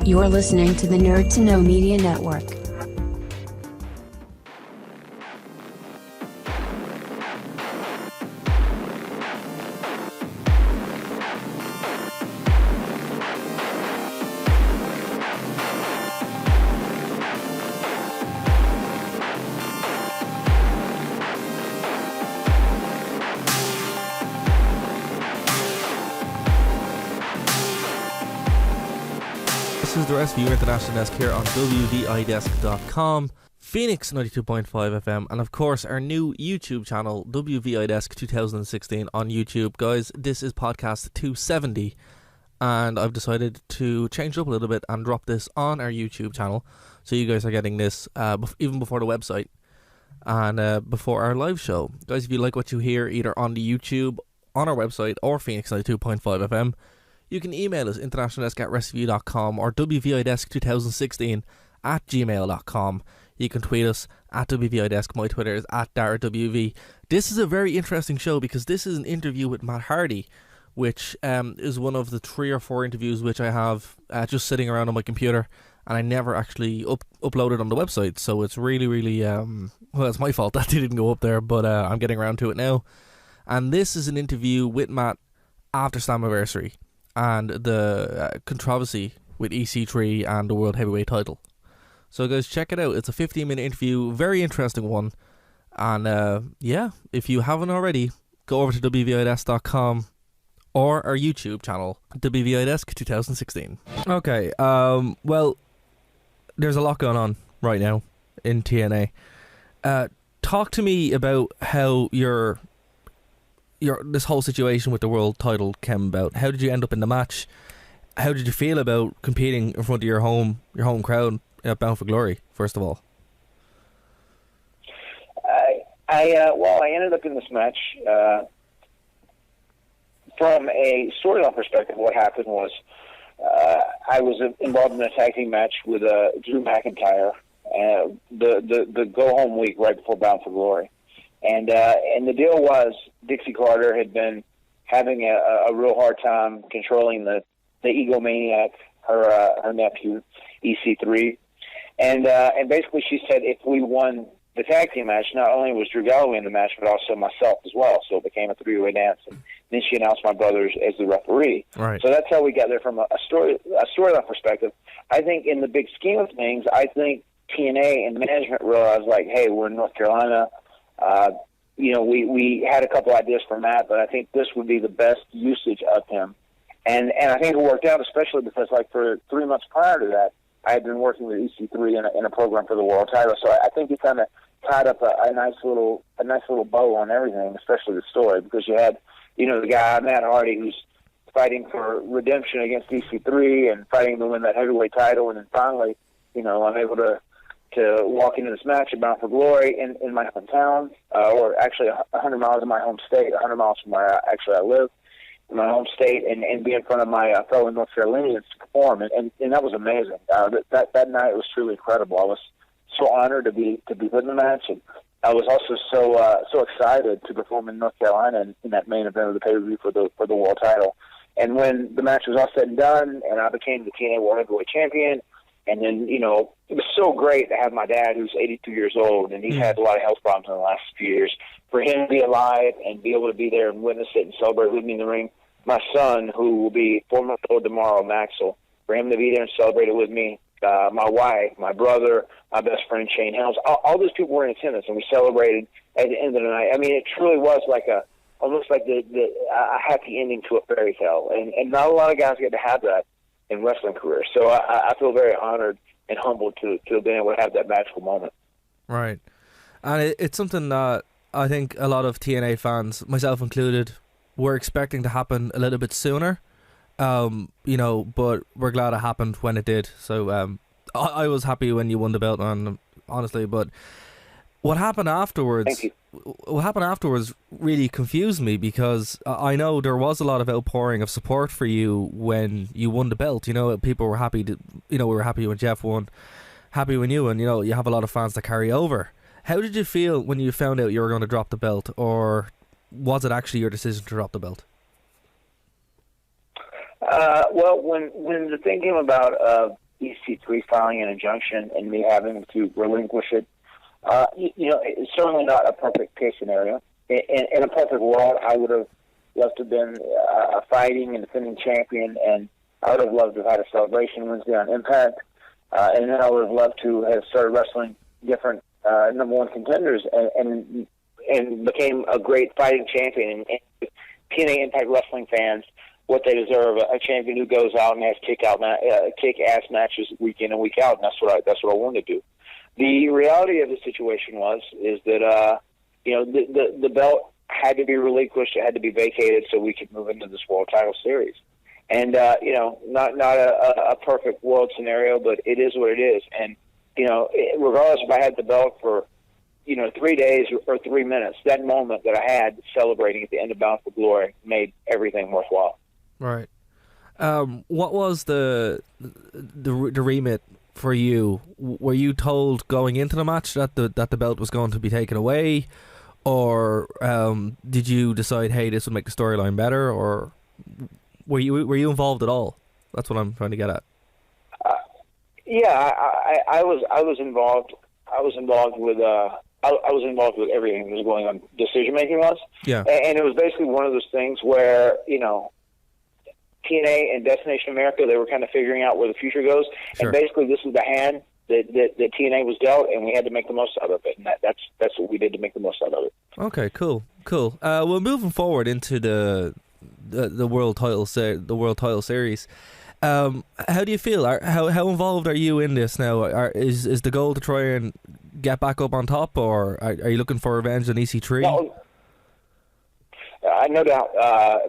You're listening to the Nerd to Know Media Network. This is the rest of your international desk here on wvidesk.com, Phoenix 92.5 FM, and of course our new YouTube channel, WVI Desk 2016 on YouTube. Guys, this is podcast 270, and I've decided to change it up a little bit and drop this on our YouTube channel, so you guys are getting this even before the website and before our live show. Guys, if you like what you hear either on the YouTube, on our website, or Phoenix 92.5 FM, you can email us internationaldesk@restview.com or wvidesk2016@gmail.com. You can tweet us at wvidesk. My Twitter is at Darragh. This is a very interesting show because this is an interview with Matt Hardy, which is one of the 3 or 4 interviews which I have just sitting around on my computer, and I never actually uploaded on the website. So it's really, well, it's my fault that they didn't go up there, but I'm getting around to it now. And this is an interview with Matt after Slammiversary and the controversy with EC3 and the World Heavyweight title. So guys, check it out. It's a 15-minute interview, very interesting one. And yeah, if you haven't already, go over to wvidesk.com or our YouTube channel, WVI Desk 2016. Okay, well, there's a lot going on right now in TNA. Talk to me about how your this whole situation with the world title came about. How did you end up in the match? How did you feel about competing in front of your home crowd at Bound for Glory, first of all? I ended up in this match. From a storyline perspective, what happened was I was involved in a tag team match with Drew McIntyre, the go-home week right before Bound for Glory. And the deal was Dixie Carter had been having a real hard time controlling the egomaniac, her nephew, EC3. And basically she said if we won the tag team match, not only was Drew Galloway in the match, but also myself as well. So it became a 3-way dance. And then she announced my brothers as the referee. Right. So that's how we got there from a storyline perspective. I think in the big scheme of things, I think TNA and management realized, like, hey, we're in North Carolina. We had a couple ideas for Matt, but I think this would be the best usage of him. And I think it worked out, especially because, like, for 3 months prior to that, I had been working with EC3 in a program for the world title. So I think it kind of tied up a nice little bow on everything, especially the story, because you had, the guy, Matt Hardy, who's fighting for redemption against EC3 and fighting to win that heavyweight title. And then finally, I'm able to walk into this match at Bound for Glory in my hometown, or actually 100 miles in my home state, 100 miles from where I live, in my home state, and be in front of my fellow North Carolinians to perform. And that was amazing. That night was truly incredible. I was so honored to be put in the match, and I was also so excited to perform in North Carolina in that main event of the pay-per-view for the world title. And when the match was all said and done, and I became the TNA World Heavyweight Champion, and then, it was so great to have my dad, who's 82 years old, and he's had a lot of health problems in the last few years, for him to be alive and be able to be there and witness it and celebrate with me in the ring. My son, who will be 4 months old tomorrow, Maxwell, for him to be there and celebrate it with me. My wife, my brother, my best friend, Shane Helms, all those people were in attendance, and we celebrated at the end of the night. I mean, it truly was almost like a happy ending to a fairy tale, and not a lot of guys get to have that in wrestling careers. So I feel very honored and humbled to have been able to have that magical moment. Right. And it's something that I think a lot of TNA fans, myself included, were expecting to happen a little bit sooner. But we're glad it happened when it did. So I was happy when you won the belt, honestly, but what happened afterwards? Thank you. What happened afterwards really confused me, because I know there was a lot of outpouring of support for you when you won the belt. People were happy we were happy when Jeff won, happy when you won. You have a lot of fans that carry over. How did you feel when you found out you were going to drop the belt, or was it actually your decision to drop the belt? Well, when the thing came about EC3 filing an injunction and me having to relinquish it. It's certainly not a perfect case scenario. In a perfect world, I would have loved to have been a fighting and defending champion, and I would have loved to have had a celebration Wednesday on Impact, and then I would have loved to have started wrestling different number one contenders and became a great fighting champion. And TNA Impact Wrestling fans, what they deserve, a champion who goes out and has kick-ass matches week in and week out, and that's what I wanted to do. The reality of the situation is that the belt had to be relinquished, it had to be vacated so we could move into this World Title Series. And not a perfect world scenario, but it is what it is. And regardless if I had the belt for 3 days or 3 minutes, that moment that I had celebrating at the end of Bound for Glory made everything worthwhile. Right. What was the remit for you? Were you told going into the match that the belt was going to be taken away, or did you decide, hey, this would make the storyline better, or were you involved at all? That's what I'm trying to get at. I was involved. I was involved with everything that was going on. Decision making was. Yeah. And it was basically one of those things where TNA and Destination America, they were kind of figuring out where the future goes. Sure. And basically this was the hand that TNA was dealt, and we had to make the most out of it. And that's what we did to make the most out of it. Okay, cool. Well, moving forward into the world title series, how do you feel? How involved are you in this now? Is the goal to try and get back up on top, or are you looking for revenge on EC3? No, no doubt.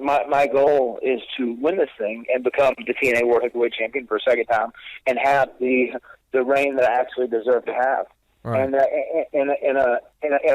My goal is to win this thing and become the TNA World Heavyweight Champion for a second time, and have the reign that I actually deserve to have. Right. And in a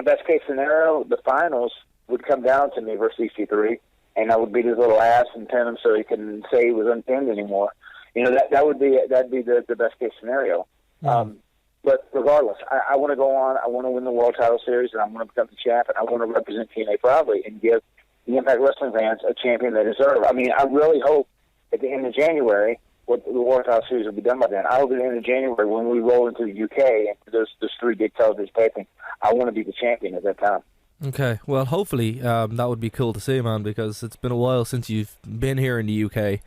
best case scenario, the finals would come down to me versus EC3, and I would beat his little ass and pin him so he can say he was unpinned anymore. That'd be the best case scenario. Mm. But regardless, I want to go on. I want to win the World Title Series, and I want to become the champ, and I want to represent TNA proudly and give the Impact Wrestling fans a champion they deserve. I mean, I really hope at the end of January, the World Title Series will be done by then. I hope at the end of January, when we roll into the UK and there's 3 big television tapings, I want to be the champion at that time. Okay, well, hopefully that would be cool to see, man, because it's been a while since you've been here in the UK.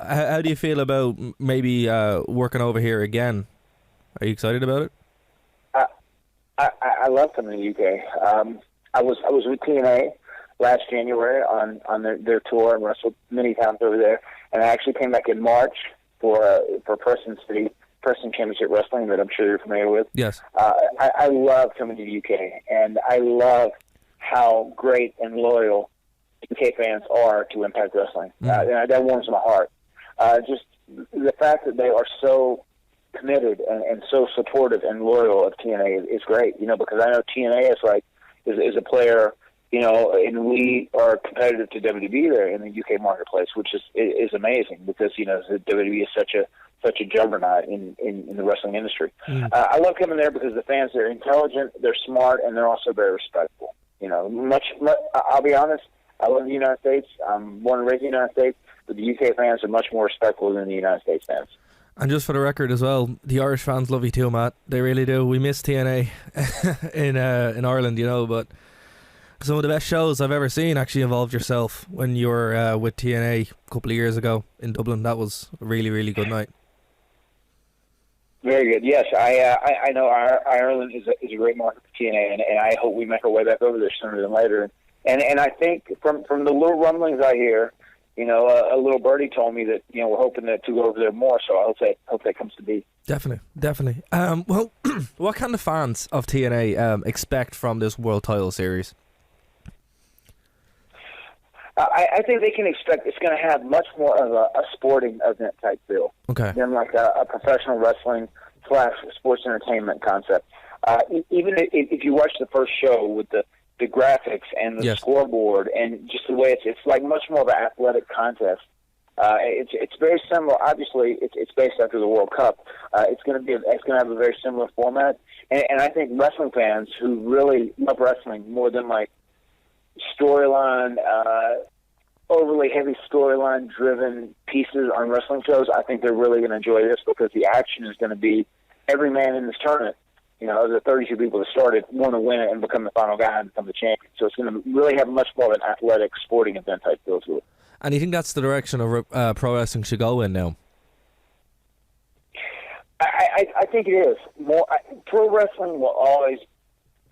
How do you feel about maybe working over here again? Are you excited about it? I love coming to the UK. I was with TNA last January on their tour and wrestled many times over there, and I actually came back in March for Person Championship Wrestling that I'm sure you're familiar with. Yes. I love coming to the UK, and I love how great and loyal UK fans are to Impact Wrestling. And that warms my heart. Just the fact that they are so committed and so supportive and loyal of TNA is great. Because I know TNA is a player, and we are competitive to WWE there in the UK marketplace, which is amazing because WWE is such a juggernaut in the wrestling industry. I love coming there because the fans are intelligent, they're smart, and they're also very respectful. I'll be honest, I love the United States. I'm born and raised in the United States, but the UK fans are much more respectful than the United States fans. And just for the record as well, the Irish fans love you too, Matt. They really do. We miss TNA in Ireland, but some of the best shows I've ever seen actually involved yourself when you were with TNA a couple of years ago in Dublin. That was a really, really good night. Very good. Yes, I know Ireland is a great market for TNA, and I hope we make our way back over there sooner than later. And I think from the little rumblings I hear, a little birdie told me that we're hoping to go over there more. So I hope that comes to be. Definitely. Well, what can the fans of TNA expect from this World Title Series? I think they can expect it's going to have much more of a sporting event type feel than like a professional wrestling / sports entertainment concept. Even if you watch the first show with the graphics and the scoreboard and just the way it's like much more of an athletic contest. It's very similar. Obviously, it's based after the World Cup. It's going to have a very similar format, and I think wrestling fans who really love wrestling more than like storyline, overly heavy storyline-driven pieces on wrestling shows, I think they're really going to enjoy this because the action is going to be every man in this tournament. The 32 people that started want to win it and become the final guy and become the champion. So it's going to really have much more of an athletic sporting event type feel to it. And you think that's the direction of pro wrestling should go in now? I think it is. Pro wrestling will always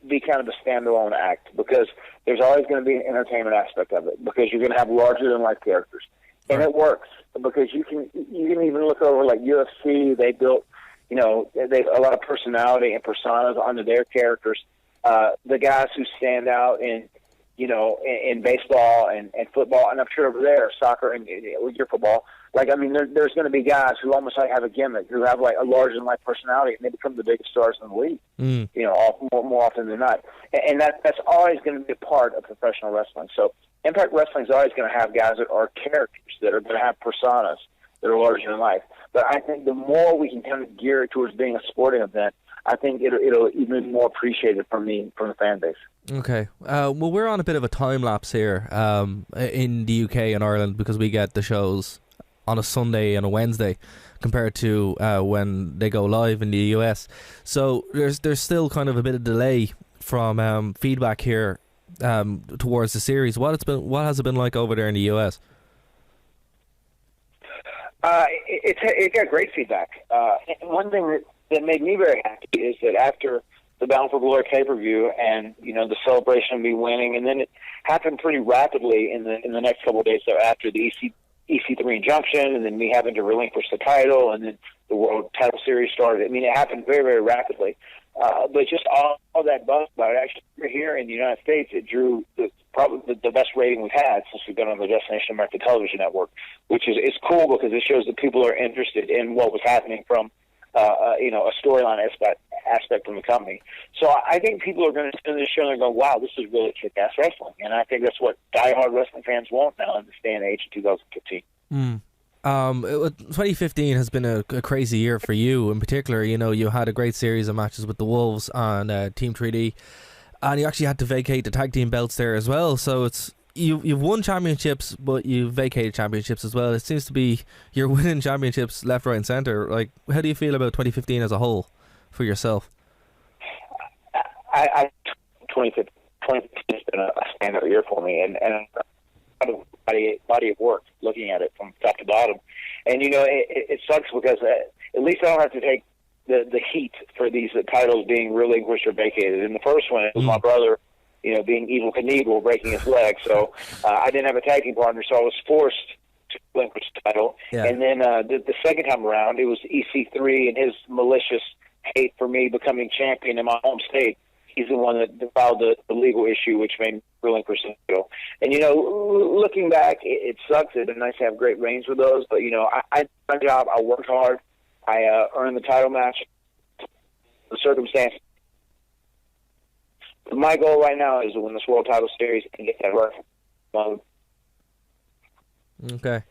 be kind of a standalone act because there's always going to be an entertainment aspect of it because you're going to have larger-than-life characters. And it works because you can even look over like UFC. They built, they a lot of personality and personas onto their characters. The guys who stand out in baseball and football, and I'm sure over there, soccer and your football. There's going to be guys who almost have a gimmick, who have a larger-than-life personality, and they become the biggest stars in the league. More often than not, and that's always going to be a part of professional wrestling. So Impact Wrestling is always going to have guys that are characters, that are going to have personas that are larger than life. But I think the more we can kind of gear it towards being a sporting event, I think it'll even more appreciated from the fan base. Okay. Well, we're on a bit of a time lapse here in the UK and Ireland because we get the shows on a Sunday and a Wednesday compared to when they go live in the US. So there's still kind of a bit of delay from feedback here towards the series. What has it been like over there in the US? It got great feedback. One thing that made me very happy is that after the Bound for Glory pay-per-view and the celebration of me winning, and then it happened pretty rapidly in the next couple of days after the EC3 injunction, and then me having to relinquish the title, and then the World Title Series started. I mean, it happened very, very rapidly. But just all that buzz about it, actually here in the United States, it drew probably the best rating we've had since we've been on the Destination America Television Network, which is cool because it shows that people are interested in what was happening from a storyline aspect from the company. So I think people are going to see this show and they're going, wow, this is really kick-ass wrestling. And I think that's what diehard wrestling fans want now in this day and age in 2015. 2015 has been a crazy year for you in particular. You had a great series of matches with the Wolves on Team 3D, and you actually had to vacate the tag team belts there as well. So you've won championships, but you've vacated championships as well. It seems to be you're winning championships left, right, and centre. Like, how do you feel about 2015 as a whole for yourself? 2015 has been a standout year for me, and body of work looking at it from top to bottom. And it sucks because at least I don't have to take the heat for these titles being relinquished or vacated. In the first one, it was my brother, being Evil Knievel, breaking his leg. So I didn't have a tag team partner, so I was forced to relinquish the title. Yeah. And then the second time around, it was EC3 and his malicious hate for me becoming champion in my home state. He's the one that filed the legal issue, which made me relinquish the title. And, looking back, it sucks. It'd been nice to have great reigns with those. But, I did my job. I worked hard. I earned the title match. The circumstance. My goal right now is to win this World Title Series and get that right. Okay.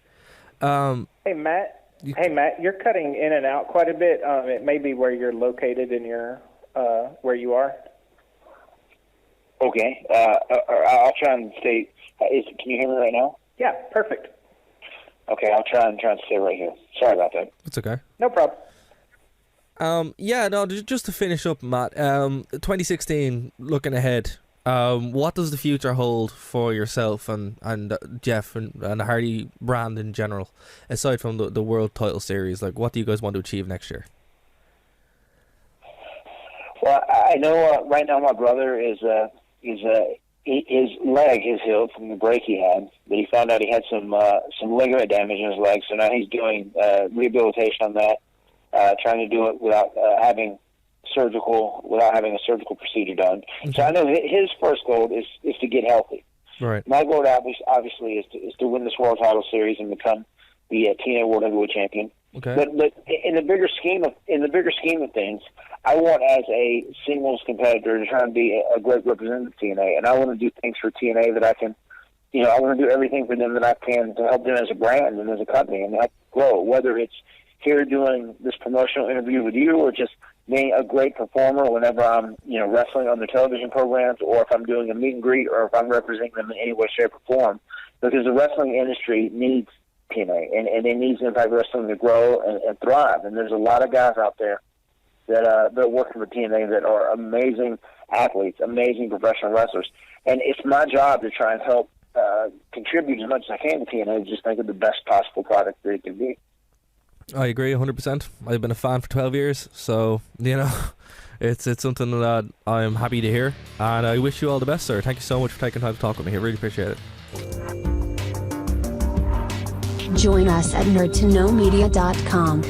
Hey, Matt, you're cutting in and out quite a bit. It may be where you're located in your where you are. Okay. I'll try and stay. Can you hear me right now? Yeah, perfect. Okay, I'll try and stay right here. Sorry about that. It's okay. No problem. Just to finish up, Matt, 2016, looking ahead, what does the future hold for yourself and Jeff and the Hardy brand in general, aside from the World Title Series? Like, what do you guys want to achieve next year? Well, I know right now my brother his leg is healed from the break he had, but he found out he had some ligament damage in his leg, so now he's doing rehabilitation on that, trying to do it without having a surgical procedure done. Okay. So I know his first goal is to get healthy. Right. My goal obviously is to win this World Title Series and become the TNA World Heavyweight Champion. Okay. But in the bigger scheme of things, I want as a singles competitor to try and be a great representative of TNA, and I want to do things for TNA that I can, I want to do everything for them that I can to help them as a brand and as a company and help grow. Whether it's here doing this promotional interview with you, or just being a great performer whenever I'm, wrestling on the television programs, or if I'm doing a meet and greet, or if I'm representing them in any way, shape, or form. because the wrestling industry needs TNA, and it needs Impact Wrestling to grow and thrive. And there's a lot of guys out there that are working for TNA that are amazing athletes, amazing professional wrestlers. And it's my job to try and help contribute as much as I can to TNA, just think of the best possible product that it can be. I agree 100%. I've been a fan for 12 years, so, it's something that I'm happy to hear. And I wish you all the best, sir. Thank you so much for taking time to talk with me. I really appreciate it. Join us at nerdtoknowmedia.com.